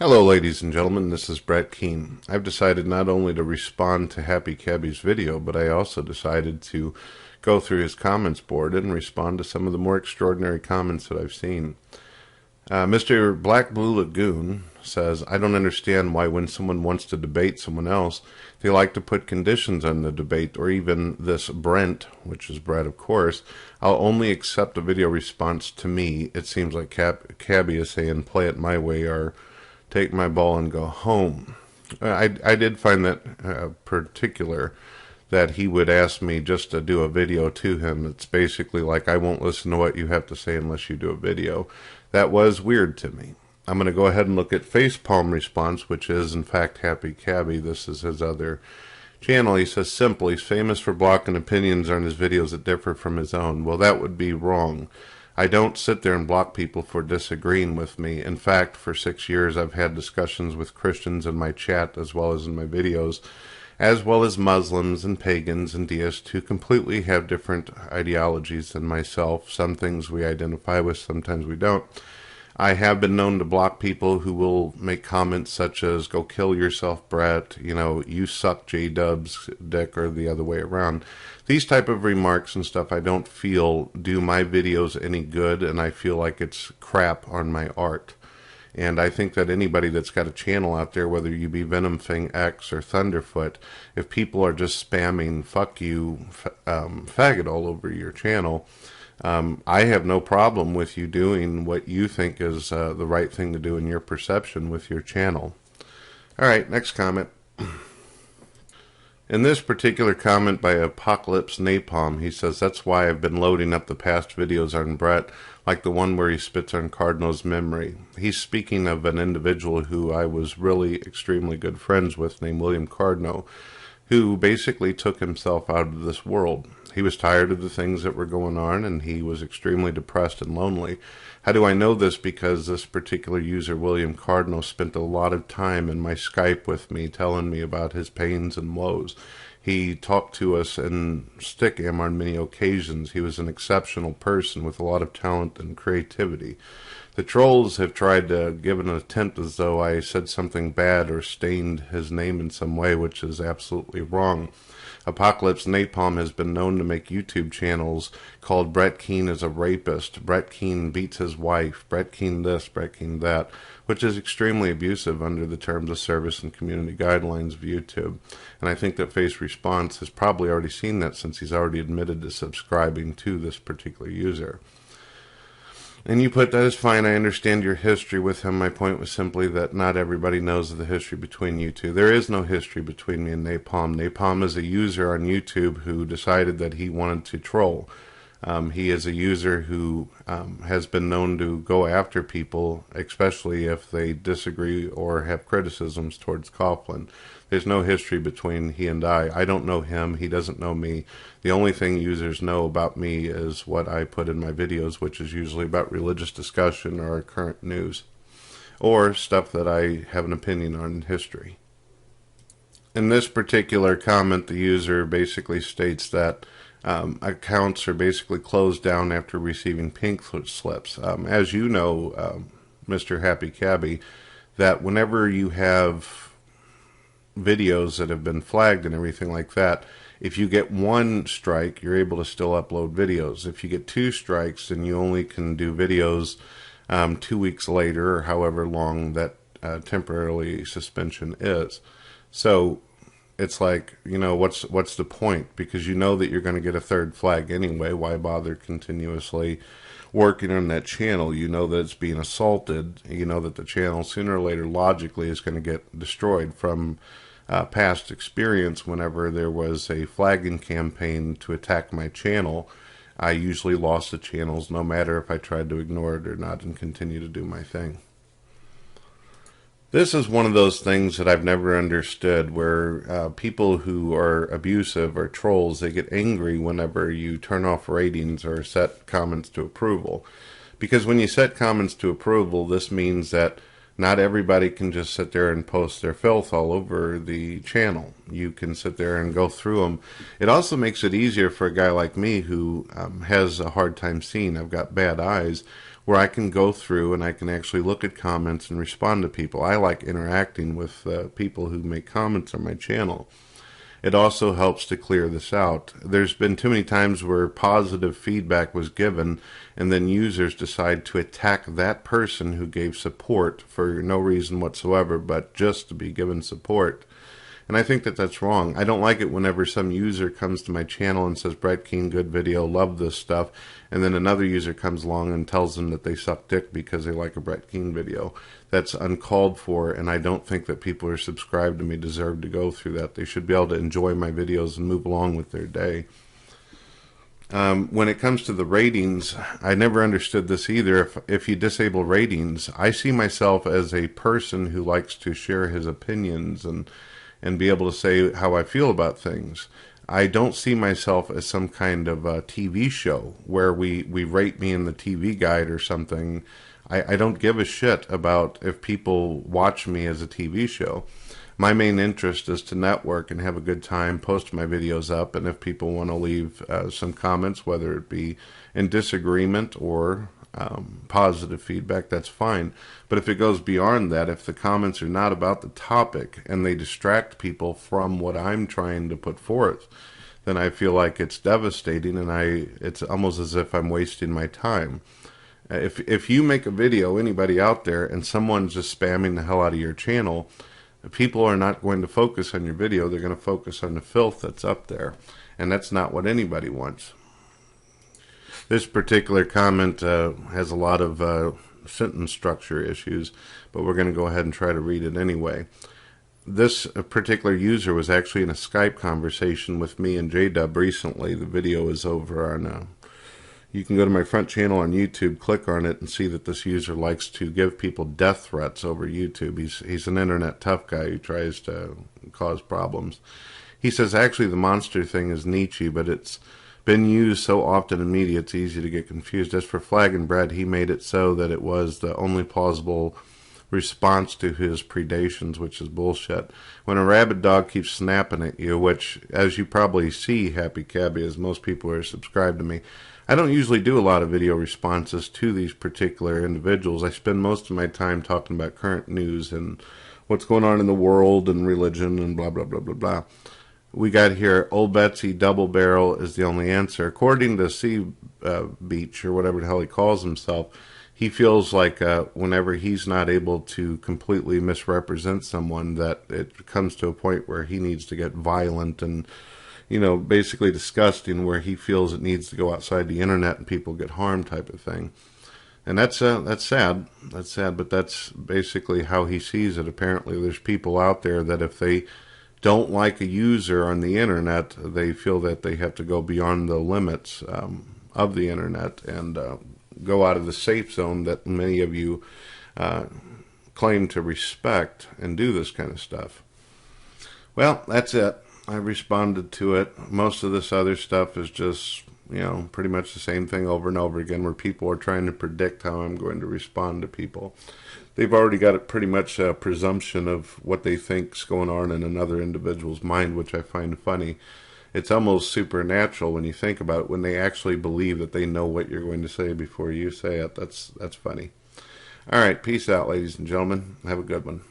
Hello ladies and gentlemen, this is Brett Keane. I've decided not only to respond to Happy Cabby's video, but I also decided to go through his comments board and respond to some of the more extraordinary comments that I've seen. Mr. Black Blue Lagoon says, I don't understand why when someone wants to debate someone else, they like to put conditions on the debate, or even this Brent, which is Brett of course, I'll only accept a video response to me. It seems like Cabby is saying play it my way or take my ball and go home. I did find that particular, that he would ask me just to do a video to him. It's basically like, I won't listen to what you have to say unless you do a video. That was weird to me. I'm going to go ahead and look at Facepalm Response, which is in fact Happy Cabby. This is his other channel. He says, simple, he's famous for blocking opinions on his videos that differ from his own. Well, that would be wrong. I don't sit there and block people for disagreeing with me. In fact, for 6 years I've had discussions with Christians in my chat as well as in my videos, as well as Muslims and pagans and deists who completely have different ideologies than myself. Some things we identify with, sometimes we don't. I have been known to block people who will make comments such as, go kill yourself, Brett, you suck J-Dub's dick, or the other way around. These type of remarks and stuff I don't feel do my videos any good, and I feel like it's crap on my art. And I think that anybody that's got a channel out there, whether you be Venomfang X or Thunderfoot, if people are just spamming fuck you, faggot all over your channel, I have no problem with you doing what you think is the right thing to do in your perception with your channel. Alright, next comment. In this particular comment by Apocalypse Napalm, he says, that's why I've been loading up the past videos on Brett, like the one where he spits on Cardinal's memory. He's speaking of an individual who I was really extremely good friends with named William Cardinal, who basically took himself out of this world. He was tired of the things that were going on, and he was extremely depressed and lonely. How do I know this? Because this particular user, William Cardinal, spent a lot of time in my Skype with me, telling me about his pains and woes. He talked to us in Stickam on many occasions. He was an exceptional person with a lot of talent and creativity. The trolls have tried to give an attempt as though I said something bad or stained his name in some way, which is absolutely wrong. Apocalypse Napalm has been known to make YouTube channels called Brett Keane is a rapist, Brett Keane beats his wife, Brett Keane this, Brett Keane that, which is extremely abusive under the terms of service and community guidelines of YouTube. And I think that Face Response has probably already seen that, since he's already admitted to subscribing to this particular user. And you put, that is fine, I understand your history with him. My point was simply that not everybody knows of the history between you two. There is no history between me and Napalm. Napalm is a user on YouTube who decided that he wanted to troll. He is a user who has been known to go after people, especially if they disagree or have criticisms towards Coughlin. There's no history between he and I. I don't know him. He doesn't know me. The only thing users know about me is what I put in my videos, which is usually about religious discussion or current news, or stuff that I have an opinion on in history. In this particular comment, the user basically states that accounts are basically closed down after receiving pink slips. As you know, Mr. Happy Cabby, that whenever you have videos that have been flagged and everything like that, if you get one strike, you're able to still upload videos. If you get 2 strikes, then you only can do videos 2 weeks later, or however long that temporarily suspension is. So it's like, what's the point? Because you know that you're going to get a 3rd flag anyway. Why bother continuously working on that channel? You know that it's being assaulted. You know that the channel sooner or later logically is going to get destroyed. From past experience, whenever there was a flagging campaign to attack my channel, I usually lost the channels, no matter if I tried to ignore it or not, and continue to do my thing. This is one of those things that I've never understood, where people who are abusive or trolls, they get angry whenever you turn off ratings or set comments to approval. Because when you set comments to approval, this means that not everybody can just sit there and post their filth all over the channel. You can sit there and go through them. It also makes it easier for a guy like me who has a hard time seeing. I've got bad eyes. where I can go through and I can actually look at comments and respond to people. I like interacting with people who make comments on my channel. It also helps to clear this out. There's been too many times where positive feedback was given and then users decide to attack that person who gave support for no reason whatsoever, but just to be given support. And I think that that's wrong. I don't like it whenever some user comes to my channel and says, Brett Keane, good video, love this stuff. And then another user comes along and tells them that they suck dick because they like a Brett Keane video. That's uncalled for, and I don't think that people who are subscribed to me deserve to go through that. They should be able to enjoy my videos and move along with their day. When it comes to the ratings, I never understood this either. If you disable ratings, I see myself as a person who likes to share his opinions and be able to say how I feel about things. I don't see myself as some kind of a TV show where we rate me in the TV guide or something. I don't give a shit about if people watch me as a TV show. My main interest is to network and have a good time, post my videos up, and if people want to leave some comments, whether it be in disagreement or positive feedback, that's fine. But if it goes beyond that, if the comments are not about the topic and they distract people from what I'm trying to put forth, then I feel like it's devastating, and it's almost as if I'm wasting my time. If you make a video, anybody out there, and someone's just spamming the hell out of your channel, people are not going to focus on your video. They're going to focus on the filth that's up there, and that's not what anybody wants. This particular comment has a lot of sentence structure issues, but we're going to go ahead and try to read it anyway. This particular user was actually in a Skype conversation with me and J-Dub recently. The video is over on... you can go to my front channel on YouTube, click on it, and see that this user likes to give people death threats over YouTube. He's an internet tough guy who tries to cause problems. He says, actually, the monster thing is Nietzsche, but it's been used so often in media it's easy to get confused. As for Flag and Bread, he made it so that it was the only plausible response to his predations, which is bullshit. When a rabid dog keeps snapping at you, which, as you probably see, Happy Cabby, as most people who are subscribed to me, I don't usually do a lot of video responses to these particular individuals. I spend most of my time talking about current news and what's going on in the world and religion and blah, blah, blah, blah, blah. We got here, Old Betsy Double Barrel is the only answer. According to Sea Beach, or whatever the hell he calls himself, he feels like whenever he's not able to completely misrepresent someone, that it comes to a point where he needs to get violent and, you know, basically disgusting, where he feels it needs to go outside the internet and people get harmed, type of thing. And that's sad. That's sad, but that's basically how he sees it. Apparently, there's people out there that if they don't like a user on the internet, they feel that they have to go beyond the limits of the internet and go out of the safe zone that many of you claim to respect and do this kind of stuff. Well, that's it. I responded to it. Most of this other stuff is just, you know, pretty much the same thing over and over again, where people are trying to predict how I'm going to respond to people. They've already got a pretty much a presumption of what they think's going on in another individual's mind, which I find funny. It's almost supernatural when you think about it, when they actually believe that they know what you're going to say before you say it. That's funny. All right, peace out, ladies and gentlemen. Have a good one.